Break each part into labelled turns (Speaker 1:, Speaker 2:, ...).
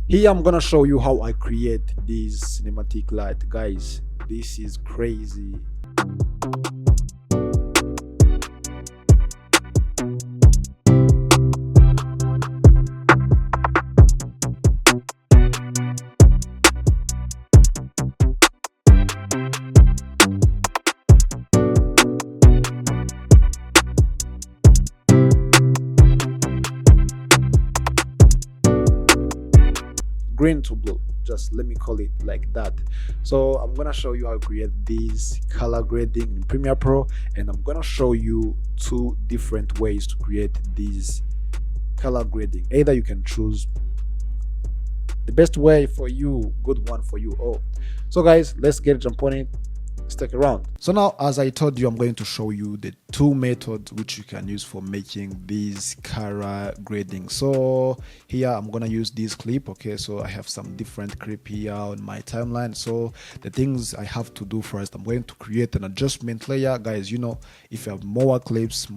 Speaker 1: Here I'm gonna show you how I create this cinematic light. Guys, this is crazy. Green to blue, just let me call it like that. So I'm gonna show you how to create this color grading in Premiere Pro, and I'm gonna show you two different ways to create this color grading. Either you can choose the best way for you, good one for you. Oh, so guys, let's get jump on it. Stick around. So now, as I told you, I'm going to show you the two methods which you can use for making this color grading. So here I'm gonna use this clip. Okay, so I have some different clip here on my timeline. So the things I have to do first, I'm going to create an adjustment layer. Guys, you know, if you have more clips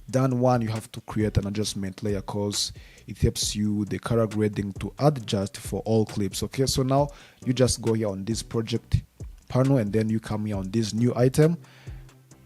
Speaker 1: than one, you have to create an adjustment layer because it helps you the color grading to adjust for all clips. Okay, so now you just go here on this project panel, and then you come here on this new item.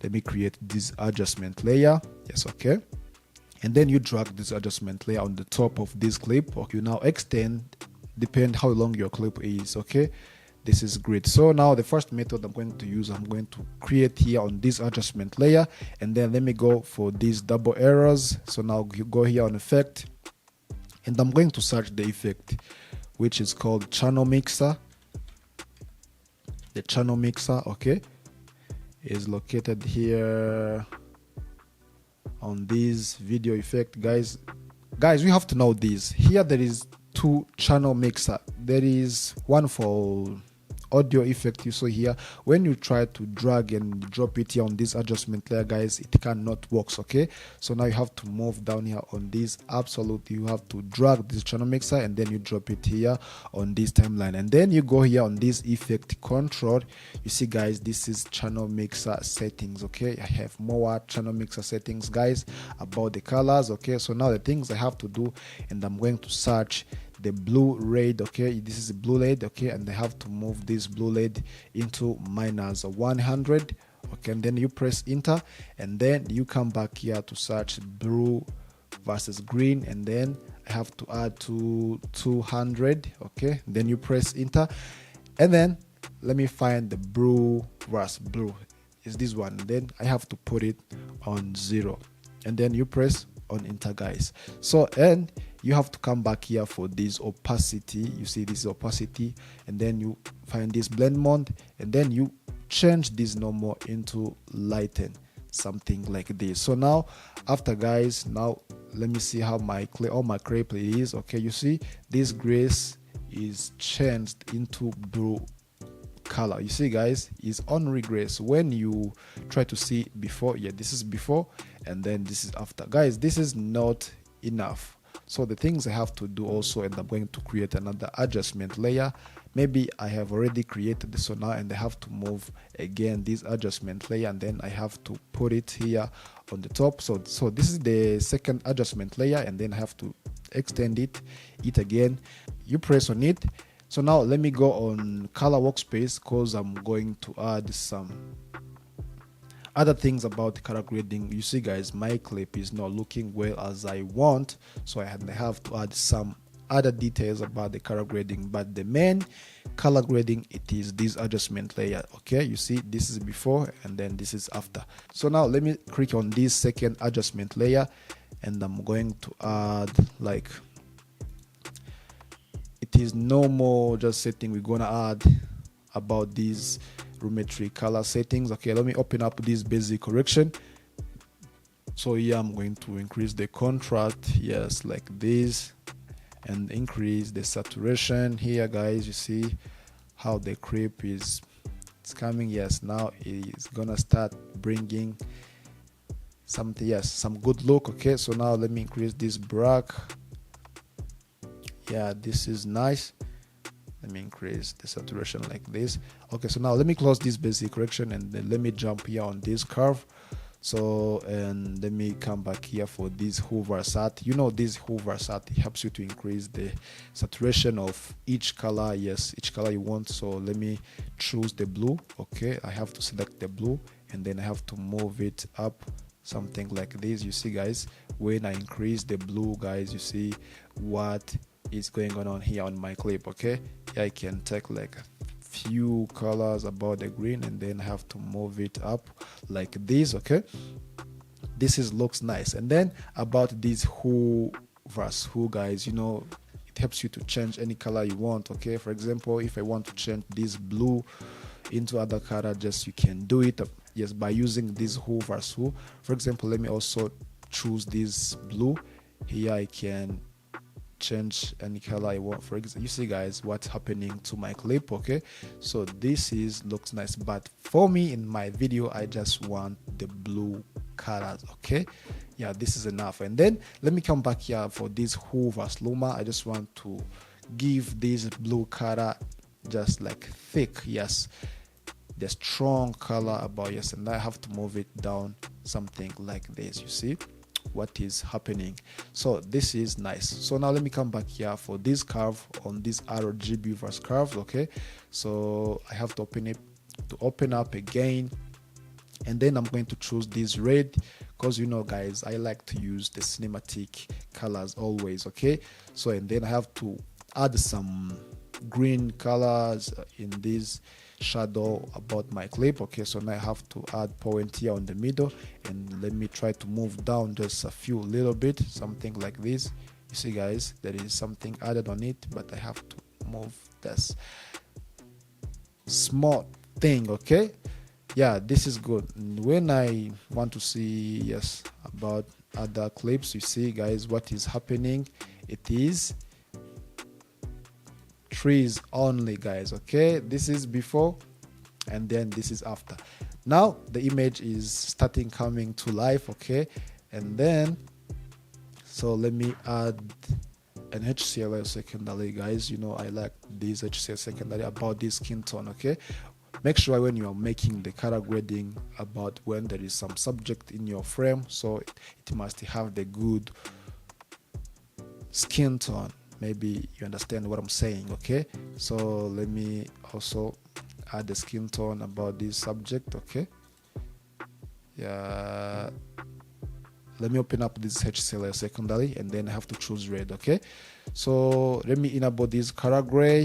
Speaker 1: Let me create this adjustment layer. Yes, okay, and then you drag this adjustment layer on the top of this clip. Okay, you now extend, depend how long your clip is. Okay, this is great. So now the first method I'm going to use, I'm going to create here on this adjustment layer, and then let me go for these double arrows. So now you go here on effect, and I'm going to search the effect which is called channel mixer. The channel mixer, okay, is located here on this video effect. Guys, you have to know this. Here there is two channel mixer. There is one for audio effect. You saw here when you try to drag and drop it here on this adjustment layer, guys, it cannot work. Okay, so now you have to move down here on this. Absolutely, you have to drag this channel mixer, and then you drop it here on this timeline, and then you go here on this effect control. You see, guys, this is channel mixer settings. Okay, I have more channel mixer settings, guys, about the colors. Okay, so now the things I have to do, and I'm going to search the blue red. Okay, this is the blue red. Okay, and I have to move this blue red into -100. Okay, and then you press enter, and then you come back here to search blue versus green, and then I have to add to 200. Okay, then you press enter, and then let me find the blue versus blue is this one. Then I have to put it on 0, and then you press on enter, guys. So, and you have to come back here for this opacity. You see this opacity, and then you find this blend mode, and then you change this normal into lighten, something like this. So now after, guys, now let me see how my clip is. Okay, you see this grace is changed into blue color. You see, guys, is on regress. When you try to see before, yeah, this is before, and then this is after. Guys, this is not enough. So the things I have to do also, and I'm going to create another adjustment layer. Maybe I have already created this one now, and I have to move again this adjustment layer, and then I have to put it here on the top. So this is the second adjustment layer, and then I have to extend it again. You press on it. So now let me go on color workspace, because I'm going to add some other things about the color grading. You see, guys, my clip is not looking well as I want, so I have to add some other details about the color grading. But the main color grading, it is this adjustment layer. Okay, you see, this is before, and then this is after. So now let me click on this second adjustment layer, and I'm going to add, like, it is no more just setting. We're gonna add about these geometry color settings. Okay, let me open up this basic correction. So here I'm going to increase the contrast, yes, like this, and increase the saturation here. Guys, you see how the creep is, it's coming. Yes, now it's gonna start bringing something, yes, some good look. Okay, so now let me increase this black. Yeah, this is nice. Let me increase the saturation like this. Okay, so now let me close this basic correction, and then let me jump here on this curve. So, and let me come back here for this hover sat. You know, this hover sat, it helps you to increase the saturation of each color. Yes, each color you want. So let me choose the blue. Okay, I have to select the blue, and then I have to move it up, something like this. You see, guys, when I increase the blue, guys, you see what is going on here on my clip. Okay, yeah, I can take like few colors about the green, and then have to move it up like this. Okay, this is looks nice. And then about this who versus who, guys, you know, it helps you to change any color you want. Okay, for example, if I want to change this blue into other color, just you can do it, yes, by using this who versus who. For example, let me also choose this blue here. I can change any color I want. For example, you see, guys, what's happening to my clip. Okay, so this is looks nice, but for me in my video I just want the blue colors. Okay, yeah, this is enough. And then let me come back here for this who versus luma. I just want to give this blue color just like thick, yes, the strong color about, yes, and I have to move it down something like this. You see what is happening. So this is nice. So now let me come back here for this curve on this RGB versus curves. Okay, so I have to open up again, and then I'm going to choose this red, because you know, guys, I like to use the cinematic colors always. Okay, so and then I have to add some green colors in this shadow about my clip. Okay, so now I have to add point here on the middle, and let me try to move down just a few little bit, something like this. You see, guys, there is something added on it, but I have to move this small thing. Okay, yeah, this is good. And when I want to see, yes, about other clips, you see, guys, what is happening. It is trees only, guys. Okay, this is before, and then this is after. Now the image is starting coming to life. Okay, and then so let me add an HCL secondary, guys. You know, I like this HCL secondary about this skin tone. Okay, make sure when you are making the color grading about when there is some subject in your frame, so it must have the good skin tone. Maybe you understand what I'm saying. Okay, so let me also add the skin tone about this subject. Okay, yeah, let me open up this HCL secondary, and then I have to choose red. Okay, so let me enable this color gray.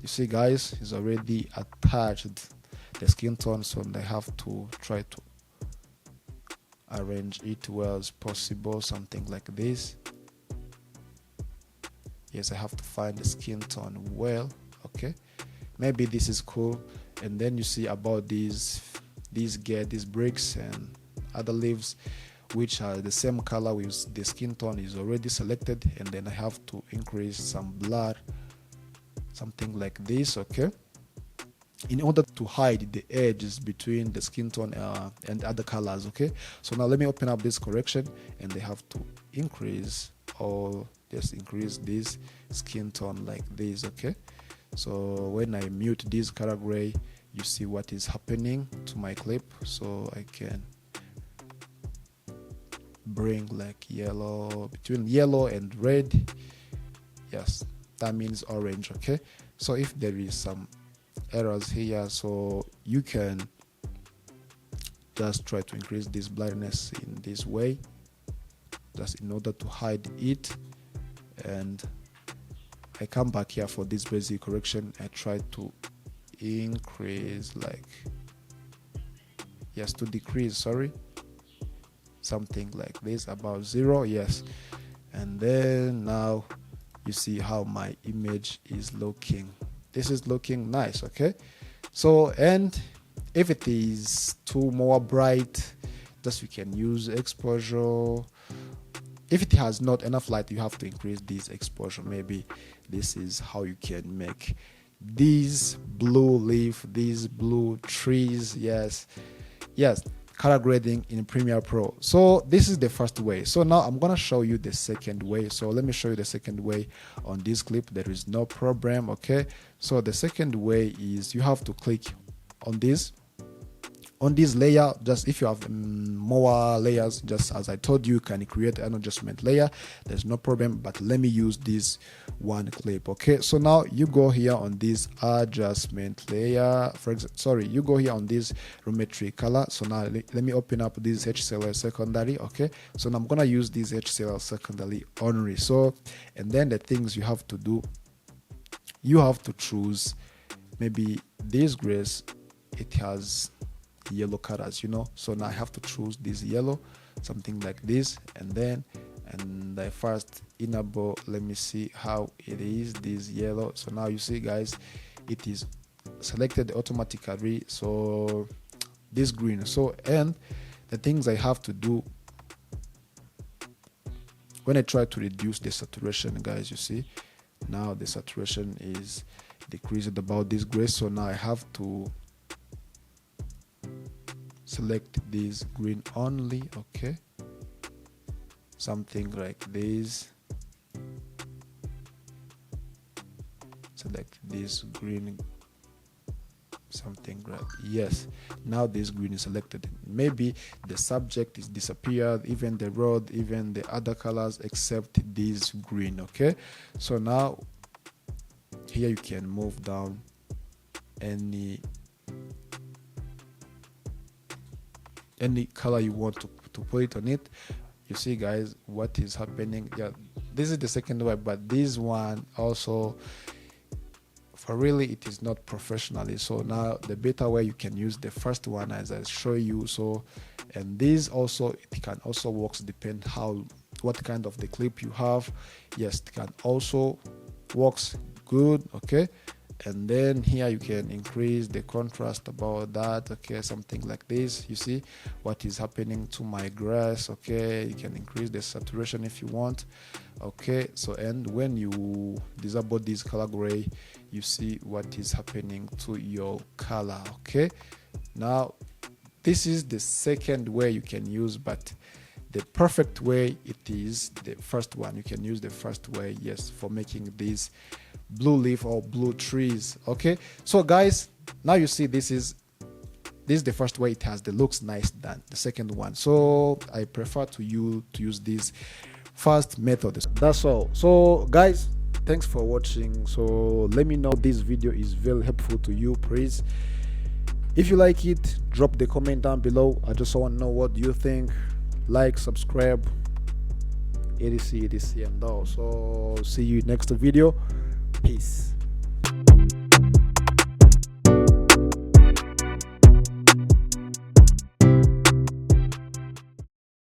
Speaker 1: You see, guys, it's already attached the skin tone, so I have to try to arrange it well as possible, something like this. Yes, I have to find the skin tone well. Okay, maybe this is cool. And then you see about these bricks and other leaves, which are the same color with the skin tone is already selected, and then I have to increase some blur, something like this. Okay, in order to hide the edges between the skin tone and other colors. Okay, so now let me open up this correction, and they have to increase or just increase this skin tone like this. Okay, so when I mute this color gray, you see what is happening to my clip. So I can bring like yellow, between yellow and red. Yes, that means orange. Okay, so if there is some errors here, so you can just try to increase this blurriness in this way, just in order to hide it. And I come back here for this basic correction. I try to increase, like, yes, to decrease, sorry, something like this, about 0. Yes, and then now you see how my image is looking. This is looking nice. Okay, so and if it is too more bright, just you can use exposure. If it has not enough light, you have to increase this exposure. Maybe this is how you can make these blue leaf, these blue trees. Yes, color grading in Premiere Pro. So this is the first way. So now I'm gonna show you the second way. So let me show you the second way on this clip. There is no problem. Okay, so the second way is you have to click on this on this layer, just if you have more layers, just as I told you, can create an adjustment layer, there's no problem, but let me use this one clip. Okay, so now you go here on this adjustment layer, for example, sorry, you go here on this geometry color. So now let me open up this HCL secondary. Okay, so now I'm gonna use this HCL secondary only. So, and then the things you have to do, you have to choose maybe this grace, it has yellow colors, you know, so now I have to choose this yellow, something like this, and I first enable, let me see how it is, this yellow. So now you see guys, it is selected automatically, so this green. So, and the things I have to do when I try to reduce the saturation, guys, you see now the saturation is decreased about this gray. So now I have to select this green only. Okay, something like this, select this green, something like, yes, now this green is selected. Maybe the subject is disappeared, even the road, even the other colors except this green. Okay, so now here you can move down any color you want to put it on it. You see guys what is happening. Yeah, this is the second way, but this one also, for really, it is not professionally. So now the better way, you can use the first one as I show you. So, and this also, it can also works depend what kind of the clip you have. Yes, it can also works good. Okay, and then here you can increase the contrast about that. Okay, something like this. You see what is happening to my grass. Okay, you can increase the saturation if you want. Okay, so, and when you disable this color gray, you see what is happening to your color. Okay, now this is the second way you can use, but the perfect way, it is the first one. You can use the first way, yes, for making these blue leaf or blue trees. Okay, so guys, now you see this is the first way. It has the looks nice than the second one, so I prefer to use this first method. That's all. So guys, thanks for watching. So let me know this video is very helpful to you. Please, if you like it, drop the comment down below. I just want to know what you think. Like, subscribe, etc, and all. So see you next video. Peace.